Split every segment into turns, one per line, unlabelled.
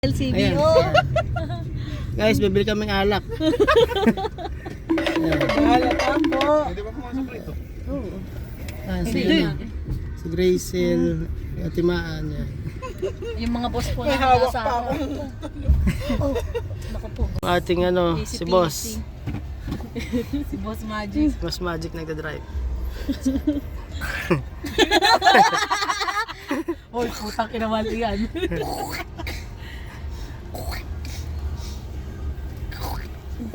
LCBO.
Guys, bibili kaming alak.
Alak po.
Hindi ba pumasok rito?
Oo.
Si Gracel, Atimaan yan.
Yung mga boss po
May
na
hawak
nasa
pa ako.
Oh, naku po.
Ang ating si Boss.
Si Boss Magic.
Boss Magic nagda-drive.
Hoy, putang kinawali yan.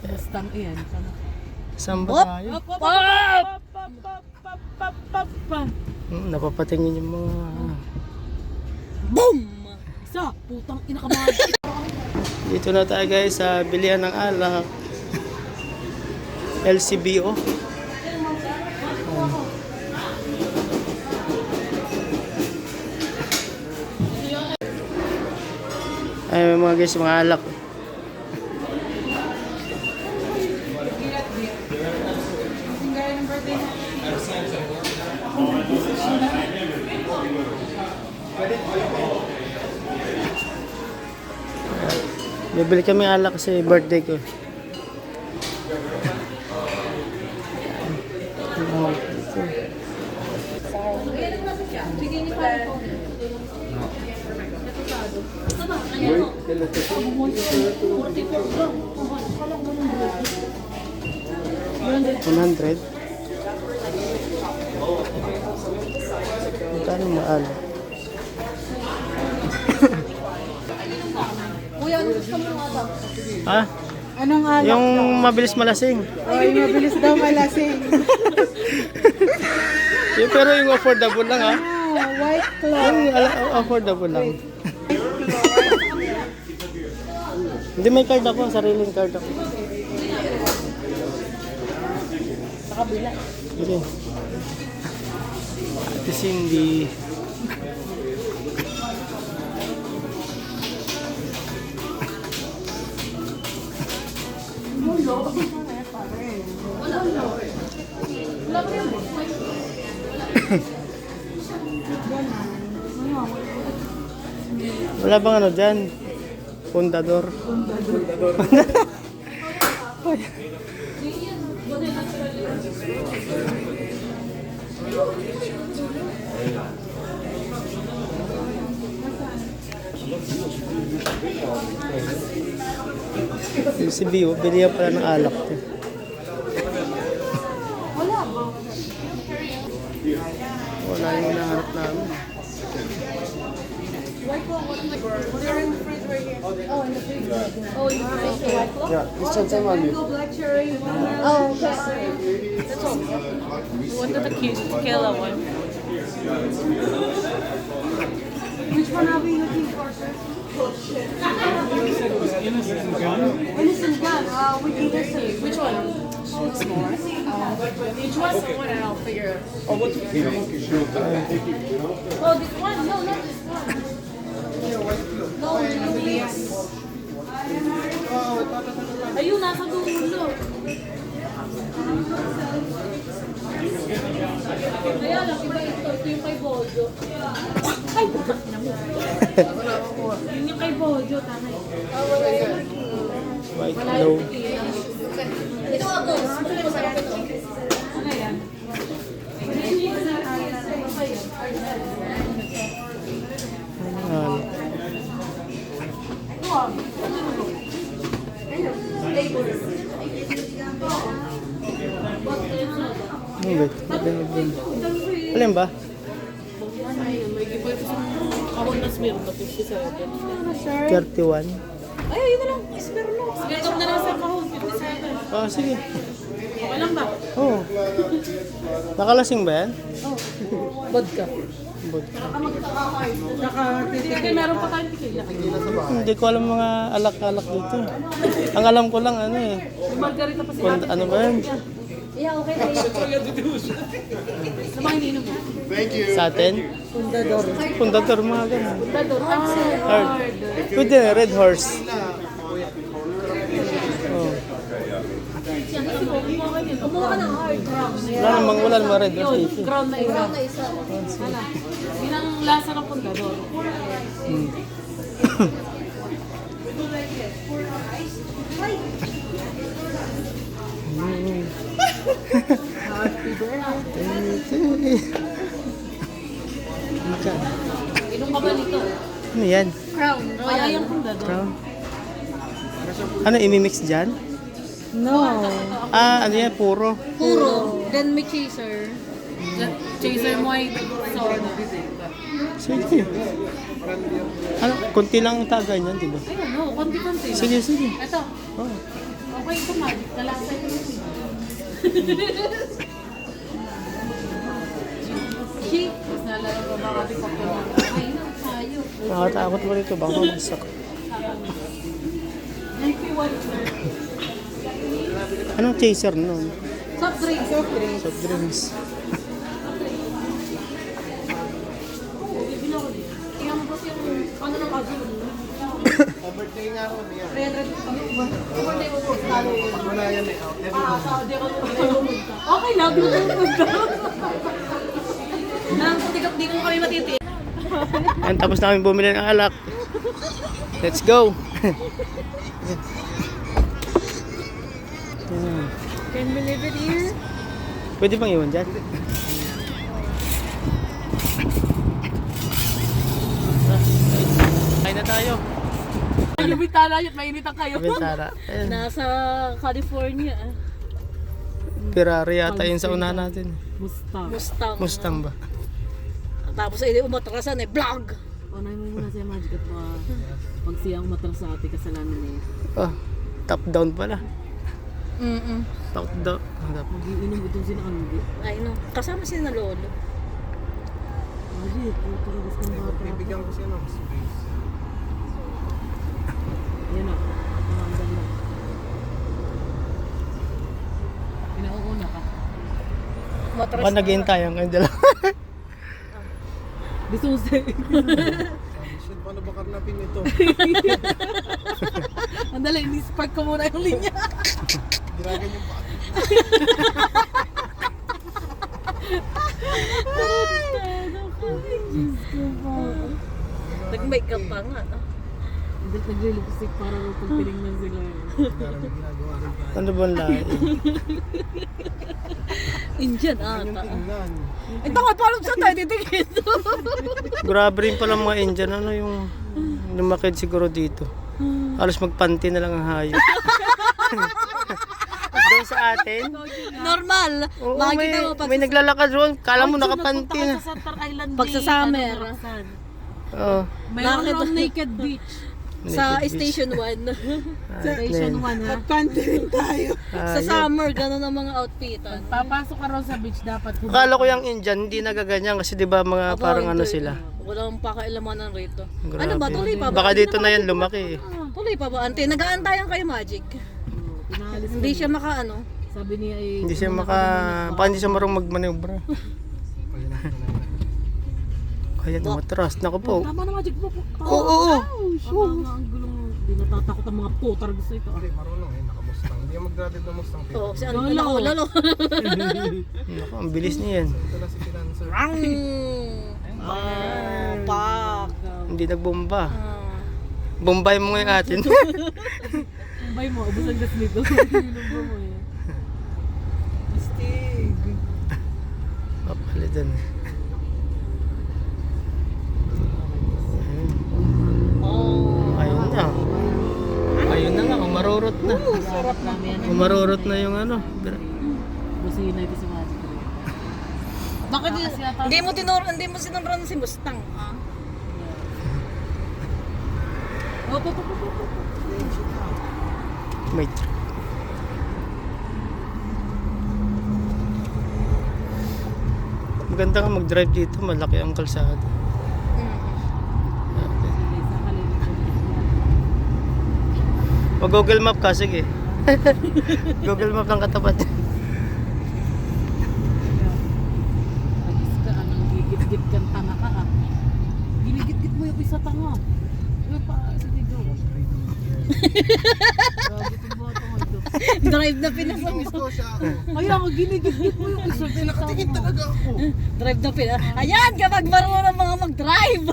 Bastang iyan.
Saan ba
Whoop!
tayo?
Pop!
Napapatingin yung mga...
Boom! Isa! Putang inakamahal.
Dito na tayo guys sa bilihan ng alak. LCBO. Ay, may mga guys, mga alak. Bibili kami alak kasi birthday ko. $100. Magkano maalo?
Kuya, ano gusto mo nga ba?
Ha?
Anong alak?
Yung mabilis malasing.
Ay, mabilis daw malasing.
Yung, pero yung affordable lang ha.
Ah, White Claw.
Yung affordable lang. Hindi, may card ako, sariling card ako.
Sa kabila.
Sige. Ate Cindy. Wala bang ano dyan? Pundador. Si Bio, bili pala ng alak. Wala yung hinahanap namin.
Oh, you want to white claw?
Yeah, this one's on you.
Oh, okay. That's all. You wanted the cute killer one.
Which one are we looking for, sir? Innocent gun. With innocent.
Which one? Each one someone and I'll figure. Oh, this one? No, not this one. No, please. Ayun, nasa dulo. Kaya lang, iba ito. Ito yung kay Bojo. Ay, butak na mo. Yun yung kay Bojo, tama yun.
White low.
Ito ako. Ano yan?
Alin ba?
May giveaway ko sa kahon na smear na 57.
31.
Ay, ayun na lang. Smear na. Smear na lang sa kahon, 57.
Oh, sige.
Okay lang ba?
Oh. Nakalasing ba yan?
Vodka.
Vodka.
Kasi meron pa tayong tequila.
Hindi ko alam mga alak-alak dito. Ang alam ko lang ano eh.
May margarita pa sila.
Ano ba yan?
Yeah, okay. Sa mga ininom mo?
Sa atin? Pundador mga ganun.
Dador.
Hard. Pwede na, Red Horse. Oh.
Kumuha ka ng hard brown.
Wala namang Red Horse.
Yun, ground na isa. Hala. Yun ang lasa ng pundador.
Happy birthday.
Inom ka ba nito?
Ano yan?
Crown. Royal.
Crown? Ano, imimix dyan?
No.
Ano yan, puro.
Puro. Then may chaser. Chaser mo ay sword.
Sige. Ano, konti lang ang tagay niyan, di ba?
Ayun, no. Konti-konti.
Sige, sige.
Ito.
Oh.
Okay, ito magic. Lalasa ito. She. Mas nalala ko ba kasi Pokemon. Ay, no. Sayo.
Nakatakot mo rito, baka masak. Anong chaser nun?
Soft drink.
Soft drink.
Soft drinks.
Tingnan mo kasi yung ano ng magic.
Birthday nga ako niya.
300 ano ba? Birthday mo po. Talo yun.
Wala yan eh.
Saudi ako pumunta. Okay lang, pumunta. Nang putikap di ko kami matiti.
Yan, tapos namin bumili ng alak. Let's go! Yan.
Can we leave it here?
Pwede bang iwan dyan? Kain na tayo.
Yung bitala yun, mainitan kayo.
Bentara. Ayan.
Nasa California.
Ferrari yata yun sa unahan natin.
Mustang.
Mustang ba?
Tapos ay umatrasan eh, vlog!
Unahin mo muna siya magic at pag siyang matras sa ating kasalanan eh.
Oh, top down pala.
Mm-mm.
Top down.
Mag-iinom itong sinakandi.
Ay no, kasama si na lolo.
Magic, ito rin gusto ng bata.
Bibigyan ko siya ng space.
Yan na, pangandal na. Pinauuna ka.
Matras
Baka naghihintay ang kanila.
Disuse.
Shit, paano ba karnapin ito?
Andala, ini-spark ko muna yung linya.
Diragan yung pa.
Nag-makeup pa nga.
Hindi nagre-lipstick para pag tinignan sila.
Daragan ginagawa rin tayo.
Ano ba ang lahi?
Indian
Yung
ata.
tingnan.
Ay, tama, paano saan tayo titigil?
Grabe rin pala mga Indian. Ano yung lumakid siguro dito. Halos magpanty na lang ang hayop. Doon sa atin,
Normal.
oo,
Makikita mo pag
may naglalakad roon. Kala mo nakapanty na.
Sa Santar Island
Pag sa summer.
Oo.
Mayroon
Bakit?
ron naked beach.
Sa
Naked beach.
Station 1.
Station 1 ha.
Panty rin tayo.
Sa summer, gano'n ang mga outfitan.
Papasok ka ron sa beach dapat.
Akala ko yung Indian, hindi nagaganyan kasi 'di ba mga
Aba,
parang ano
hindi.
sila.
Walang pakailaman rito.
Grabe.
Ano ba, tuloy pa ba?
Baka dito na yan lumaki eh.
Tuloy pa ba, ante? Nag-aantayan kayo, Magic.
Pinahalis
Hindi siya maka-ano.
Sabi niya ay
Hindi siya baka hindi siya marunong magmanobra. Kaya tumatras. Naku po.
tama na magic po.
Oo, oo.
Tama ang gulong. Hindi natatakot ang mga putar gusto ito.
Hindi, marunong eh. Nakamustang. Hindi yan mag-graduate ng Mustang.
Oo, si ano
Lolo.
lolo. Lolo.
Naku, ang bilis niyan.
Ito na si Financer.
Rang! Pak!
Hindi nagbomba.
Ah.
Bombay mo ngayon atin.
Bay mo, ubos ang gas nito. Ilumbo mo eh.
Astig.
Papalitan.
Oh.
Ayun na. Ayun na nga, umarurot na.
Sarap namin yan.
Umarurot na yung ano.
Busihin na ito si Magic.
Bakit hindi mo sinunran si Mustang? Ah?
May truck. Maganda nga mag-drive dito, malaki ang kalsada. Mag-Google Map ka, sige. Google Map lang katapat.
Agis ka, anong gigit-git kang tanga ka ah. Ginigit-git mo yung isa tanga. Ano pa, sige go. Grabe itong bata nga ito.
Drive na pinasok.
Gusto siya ako.
Kaya nga ginigit-git mo yung isa tanga.
Nakatingin talaga ako.
Drive na pinasok. Ayan, kapag marunong mga mag-drive.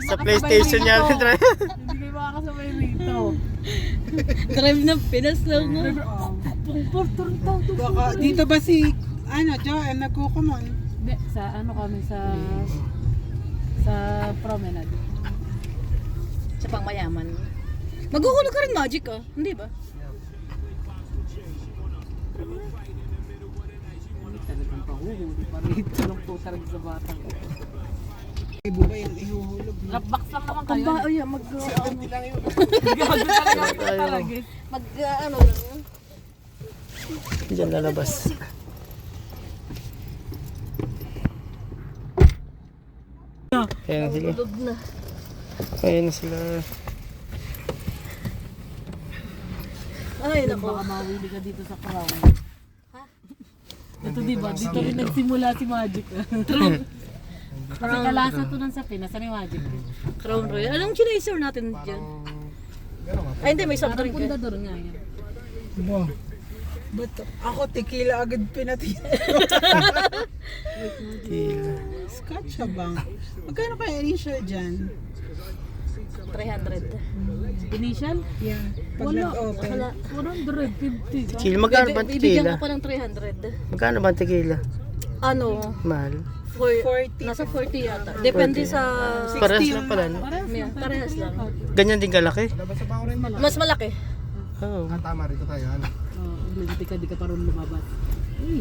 Sa PlayStation niya.
Hindi kayo makakasabay rito.
Drive na pinasok.
Porter daw.
Baka, dito ba si, Joanne, nagkukumon?
Hindi, sa ano kami sa promenade.
Sa pangmayaman. Maghuhulog ka rin magic ah, hindi ba?
Hindi talagang pahuhuli. Parito lang po talaga sa bata.
Ibo ba yung ihuhulog?
Lapbox lang naman kayo.
Ba, yeah,
Gago talaga talaga.
ano lang.
Diyan lalabas. Ayan na sila. Ayan na sila.
Ay, nako.
Baka mawili ka dito sa crown. Ha? Ito diba, dito rin nagsimula si Magic. True. Kasi kalasa to ng sapi, nasa ni Magic.
Crown Royal. Anong chinaser natin dyan? Ay, hindi, may soft
Parang
drink eh.
pundador nga yan.
Ba? Ba't ako tequila agad pinatira? Scotch bang? Magkano kaya initial dyan?
300.
Initial?
Yeah. Pag
Wala.
nag-open.
Wala.
450.
Tequila, magkano ba ang
Bibigyan
tequila?
ko pa ng 300.
Magkano ba ang tequila?
Ano?
Mahal.
40.
Nasa 40 yata. Depende sa...
Parehas lang pala, no?
Yeah, parehas lang.
Ganyan din kalaki?
Labas sa bako rin malaki.
Mas malaki.
Oo.
Ah, tama rito tayo. Ano?
Di ka parang lumabas. Uy,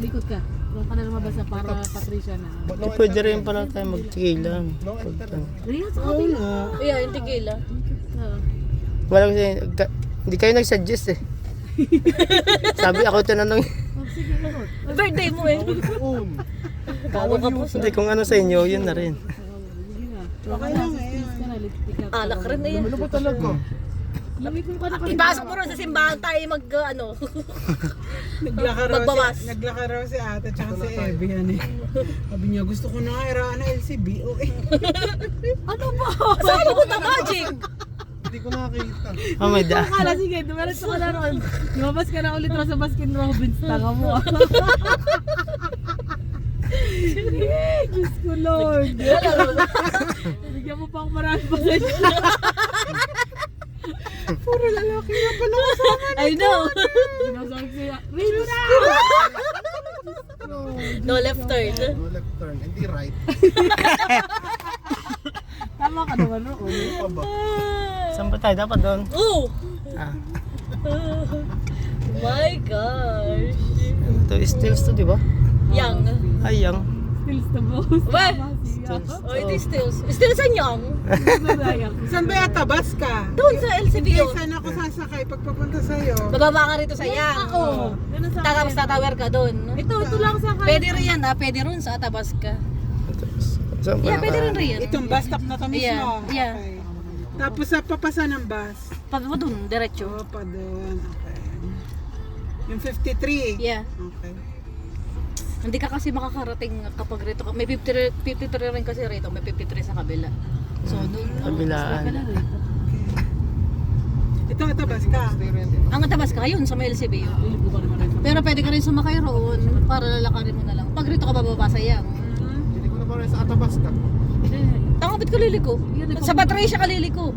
likod ka. Huwag ka na lumabas na para Patricia na.
Eh, pwede rin pala tayo mag-tequila.
Rhea, sa
Oo
kapila.
nga.
Yeah, yung tequila.
Wala kasi, hindi kayo nag-suggest eh. Sabi ako tinanong,
Birthday mo eh. Gawa ka po.
hindi kung ano sa inyo, yun na rin.
Okay lang eh.
Alak rin na yan.
Ano ba talaga?
Lamig mo ka na kasi.
Ipasok mo rin sa simbahan tayo ano.
Naglakaraw
Magbabas.
si ate tsaka si Evie yan eh. Sabi niya, gusto ko na nga iraan na LCBO eh.
Ano ba? Saan mo punta magic?
Hindi ko nakakita.
Oh my God.
Akala, sige, dumaras ka na ron. Lumabas ka na ulit ron sa Baskin Robbins. Tanga mo. Diyos ko, Lord. Bigyan mo pa ako marami pa sa
Puro lalaki na pala kasama.
I know.
Sinasabi siya, Rina!
No left turn.
No left turn, hindi right.
Tama ka naman, no?
Pa ba?
Saan ba tayo? Dapat doon.
Oh!
Ah,
My gosh.
ito, stills to, di ba?
Young.
Ay, yang.
Stills the most.
What? Oh, it is still. Still sa young.
Saan ba yata? Bus ka?
Doon sa
Hindi,
LCBO.
saan ako sasakay pag papunta sa'yo?
Bababa ka rito sa young.
Oo.
Tapos tatawer ka doon.
Ito lang sa kanya.
Pwede rin yan ah. Pwede rin sa Atabas ka.
Saan ba
Yeah, pwede rin
naka-
rin yan.
Itong bus stop na to mismo?
Yeah, yeah.
Okay. Tapos sa papasa ng bus?
Pa doon, diretso.
Oo, pa doon. Okay. Yung 53?
Yeah.
Okay.
Hindi ka kasi makakarating kapag rito. May 53 rin kasi rito. May 53 sa kabila. So doon.
Kabilaan.
Ito, bus ka?
Ang Atabas ka, yun sa may LCBO. Pero pwede ka rin sumakay roon para lalakarin mo na lang. Pag rito ka bababa sa yang.
Hindi ko na ba rin sa Atabas ka?
Tangapit ka liliko. Sa Patricia ka liliko.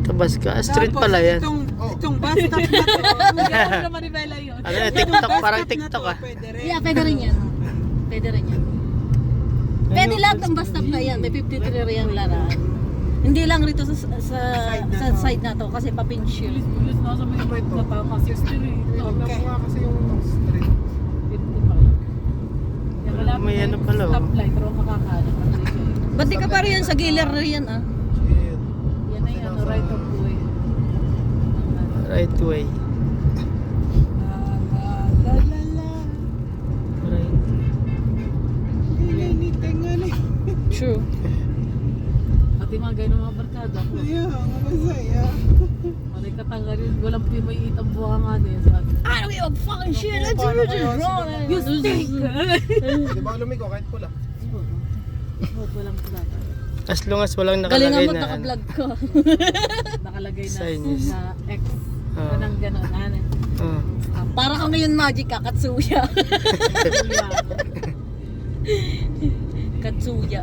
Tabas ka. Street
Tapos,
pala yan.
Itong bus stop na to.
na Maribela yun.
Ano yan? TikTok.
Bus
Parang
stop na
TikTok
to,
ah.
Pwede rin.
Yeah, pwede rin yan. Pwede rin yan. Pwede lahat ng bus stop na yan. May 53 rin yung laraan. Hindi lang rito sa side na to kasi papinsyul.
Pulis na sa may natama 63.
Tignan ko nga kasi yung street.
May ano pala, oh.
Stoplight, pero makakaano.
Ba't di ka pa rin yan sa giler rin yan ah?
Shit.
Yan na yan, right of way.
Right way.
La la la.
Right.
Liniting nga na.
True.
At yung mga ganyan mga barkada ko.
Ayaw, masaya.
Maray katanggal yun, walang may itang buha nga din. Sa akin.
I don't give a fucking shit. That's really wrong.
You stink!
Di ba lumigo kahit pula?
Huwag walang plata.
As long as walang
Galingan
nakalagay
mo
na ano.
naka-vlog ka.
Nakalagay na
Signs.
na X.
Oo.
Ganang ganon. Ano?
Oh.
Para ka ngayon magic ka, Katsuya. Katsuya.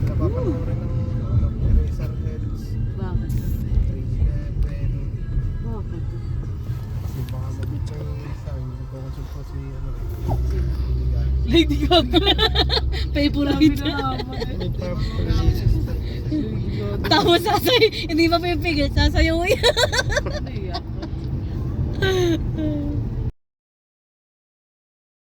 Napapanoorin ng Eraserheads.
Bakit?
Crazy Heaven. sa akin, hindi ko consult po si ano eh.
Lady Gaga.
Favorite.
May purpose for Jesus.
Tapos sasay, hindi pa pipigil, sasayaw yan.
Ano yan?